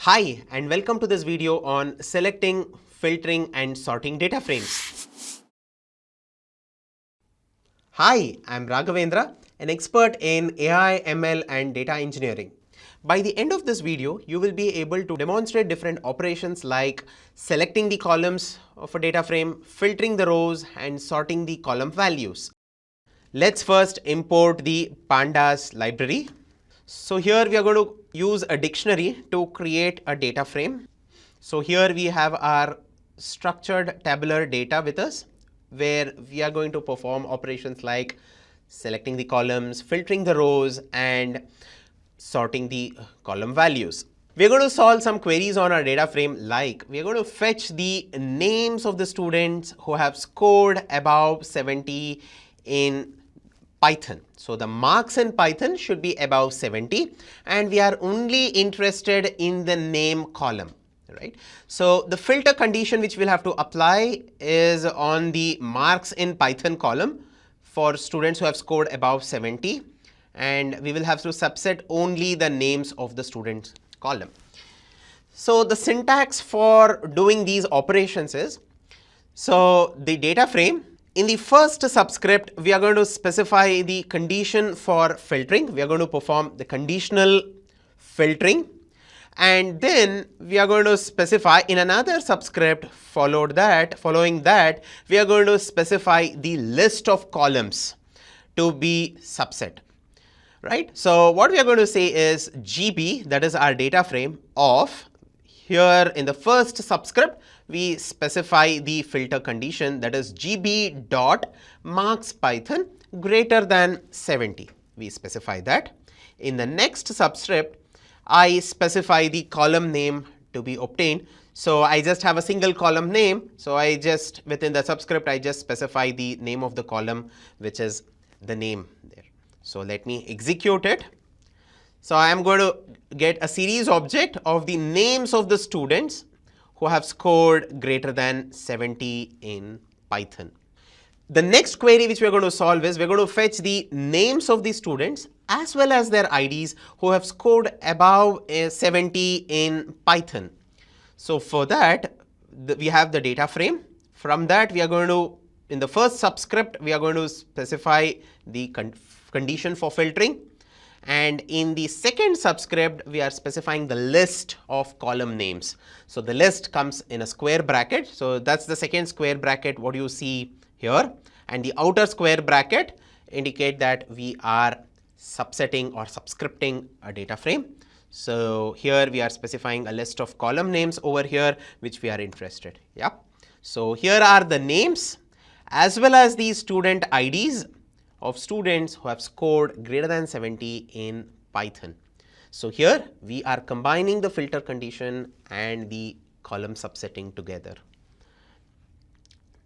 Hi and welcome to this video on selecting, filtering and sorting data frames. Hi, I'm Raghavendra, an expert in AI, ML and data engineering. By the end of this video, you will be able to demonstrate different operations like selecting the columns of a data frame, filtering the rows and sorting the column values. Let's first import the Pandas library. So here we are going to use a dictionary to create a data frame. So here we have our structured tabular data with us, where we are going to perform operations like selecting the columns, filtering the rows and sorting the column values. We're going to solve some queries on our data frame, like we're going to fetch the names of the students who have scored above 70 in Python. So the marks in Python should be above 70 and we are only interested in the name column, right? So the filter condition which we'll have to apply is on the marks in Python column for students who have scored above 70, and we will have to subset only the names of the students column. So the syntax for doing these operations is, so the data frame, in the first subscript, we are going to specify the condition for filtering. We are going to perform the conditional filtering. And then we are going to specify in another subscript following that, we are going to specify the list of columns to be subset. Right? So what we are going to say is GB, that is our data frame of, here in the first subscript, we specify the filter condition, that is GB dot marks Python greater than 70. We specify that. In the next subscript, I specify the column name to be obtained. So I just have a single column name. So I just, within the subscript, I just specify the name of the column, which is the name there. So let me execute it. So I am going to get a series object of the names of the students who have scored greater than 70 in Python. The next query which we are going to solve is, we are going to fetch the names of the students as well as their IDs who have scored above 70 in Python. So for that, we have the data frame. From that, we are going to, in the first subscript, we are going to specify the condition for filtering. And in the second subscript, we are specifying the list of column names. So the list comes in a square bracket. So that's the second square bracket, what you see here. And the outer square bracket indicate that we are subsetting or subscripting a data frame. So here we are specifying a list of column names over here, which we are interested. Yeah. So here are the names as well as the student IDs of students who have scored greater than 70 in Python. So here we are combining the filter condition and the column subsetting together.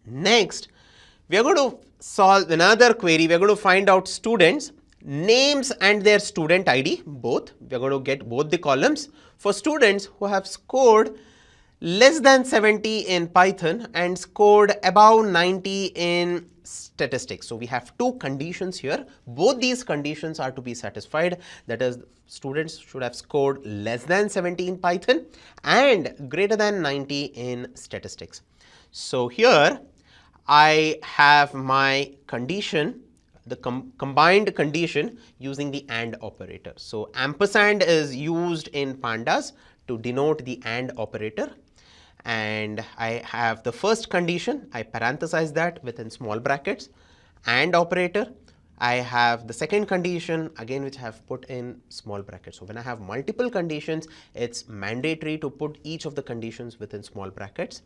Next, we are going to solve another query. We are going to find out students names and their student ID, both. We are going to get both the columns for students who have scored less than 70 in Python and scored above 90 in statistics. So we have two conditions here. Both these conditions are to be satisfied. That is, students should have scored less than 70 in Python and greater than 90 in statistics. So here I have my condition, the combined condition using the AND operator. So ampersand is used in Pandas to denote the AND operator. And I have the first condition, I parenthesize that within small brackets, AND operator. I have the second condition again, which I have put in small brackets. So when I have multiple conditions, it's mandatory to put each of the conditions within small brackets.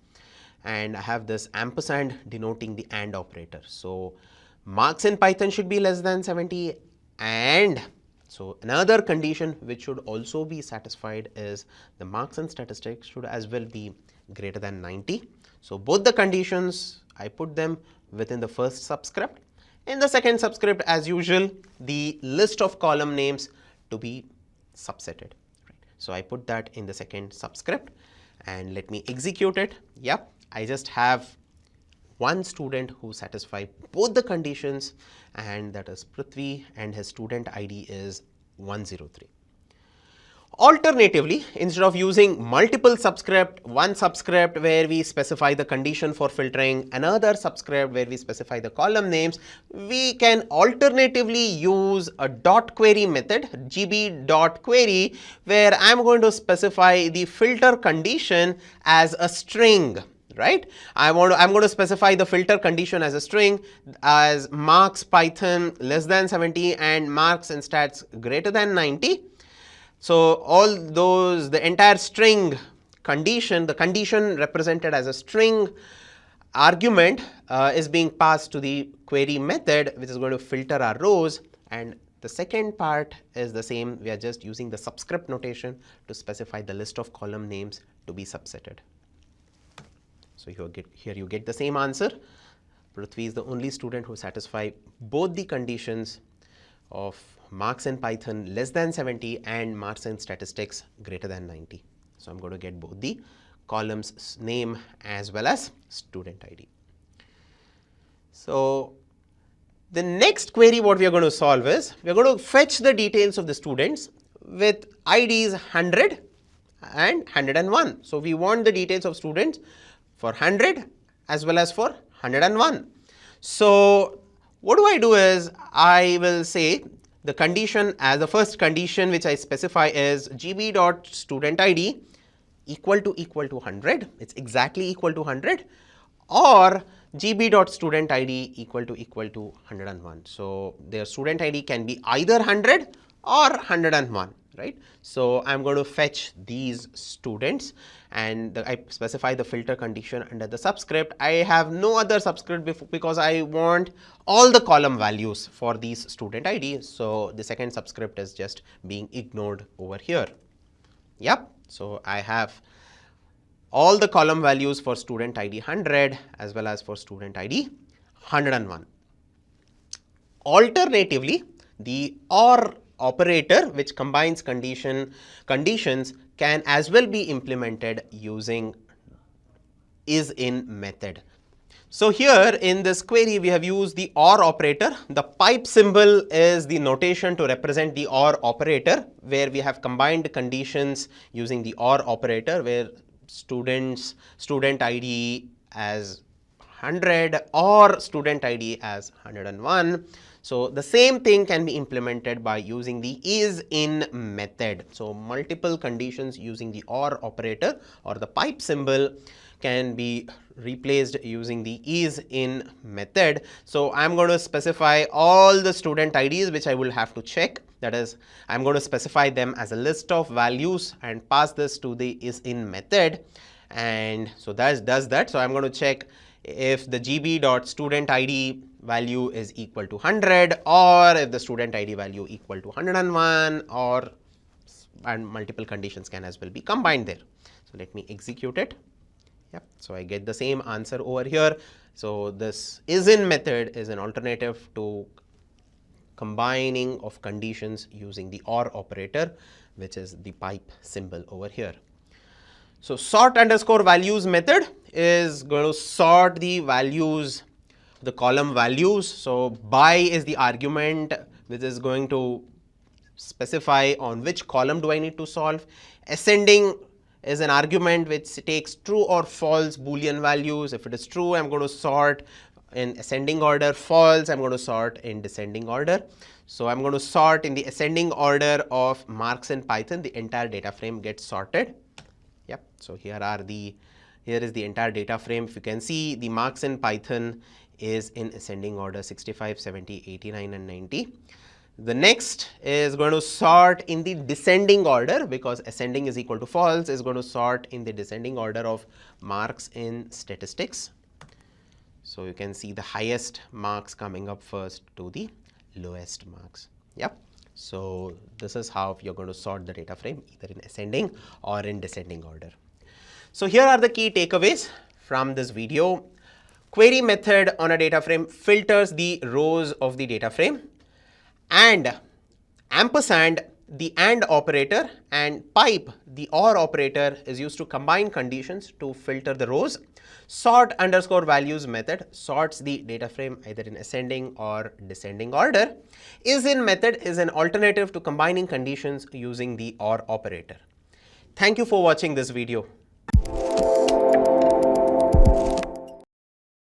And I have this ampersand denoting the AND operator. So marks in Python should be less than 70, and so another condition which should also be satisfied is the marks in statistics should as well be greater than 90. So both the conditions, I put them within the first subscript. In the second subscript, as usual, the list of column names to be subsetted. Right. So I put that in the second subscript and let me execute it. Yep, I just have one student who satisfies both the conditions, and that is Prithvi, and his student ID is 103. Alternatively, instead of using multiple subscript, one subscript where we specify the condition for filtering, another subscript where we specify the column names, we can alternatively use a dot query method, gb.query, where I'm going to specify the filter condition as a string. Right? I'm going to specify the filter condition as a string, as marks Python less than 70 and marks and stats greater than 90. So all those, the entire string condition, the condition represented as a string argument is being passed to the query method, which is going to filter our rows. And the second part is the same. We are just using the subscript notation to specify the list of column names to be subsetted. So here you get the same answer. Prithvi is the only student who satisfies both the conditions of marks in Python less than 70 and marks in statistics greater than 90. So I'm going to get both the columns name as well as student ID. So the next query what we are going to solve is, we are going to fetch the details of the students with IDs 100 and 101. So we want the details of students for 100 as well as for 101. So what do I do is, I will say the condition, as the first condition which I specify is gb.studentid equal to 100. It's exactly equal to 100, or gb.studentid equal to 101. So their student ID can be either 100 or 101. Right? So I'm going to fetch these students, and I specify the filter condition under the subscript. I have no other subscript because I want all the column values for these student IDs. So the second subscript is just being ignored over here. Yep. So I have all the column values for student ID 100 as well as for student ID 101. Alternatively, the OR operator, which combines conditions, can as well be implemented using ISin method. So here in this query, we have used the OR operator. The pipe symbol is the notation to represent the OR operator, where we have combined conditions using the OR operator, where student ID as 100 or student ID as 101. So the same thing can be implemented by using the ISin method. So multiple conditions using the OR operator or the pipe symbol can be replaced using the ISin method. So I'm going to specify all the student IDs which I will have to check. That is, I'm going to specify them as a list of values and pass this to the ISin method. And so that does that. So I'm going to check if the gb.studentid value is equal to 100, or if the student ID value equal to 101, and multiple conditions can as well be combined there. So let me execute it. Yep. So I get the same answer over here. So this ISin method is an alternative to combining of conditions using the OR operator, which is the pipe symbol over here. So sort underscore values method is going to sort the values, the column values. So by is the argument which is going to specify on which column do I need to solve. Ascending is an argument which takes true or false Boolean values. If it is true, I'm going to sort in ascending order. False, I'm going to sort in descending order. So I'm going to sort in the ascending order of marks in Python. The entire data frame gets sorted. Yep. So here is the entire data frame. If you can see, the marks in Python is in ascending order 65, 70, 89 and 90. The next is going to sort in the descending order, because ascending is equal to false, is going to sort in the descending order of marks in statistics. So you can see the highest marks coming up first to the lowest marks. Yep. So this is how you're going to sort the data frame, either in ascending or in descending order. So here are the key takeaways from this video. Query method on a data frame filters the rows of the data frame, and ampersand the AND operator, and pipe, the OR operator, is used to combine conditions to filter the rows. Sort underscore values method sorts the data frame either in ascending or descending order. ISin method is an alternative to combining conditions using the OR operator. Thank you for watching this video.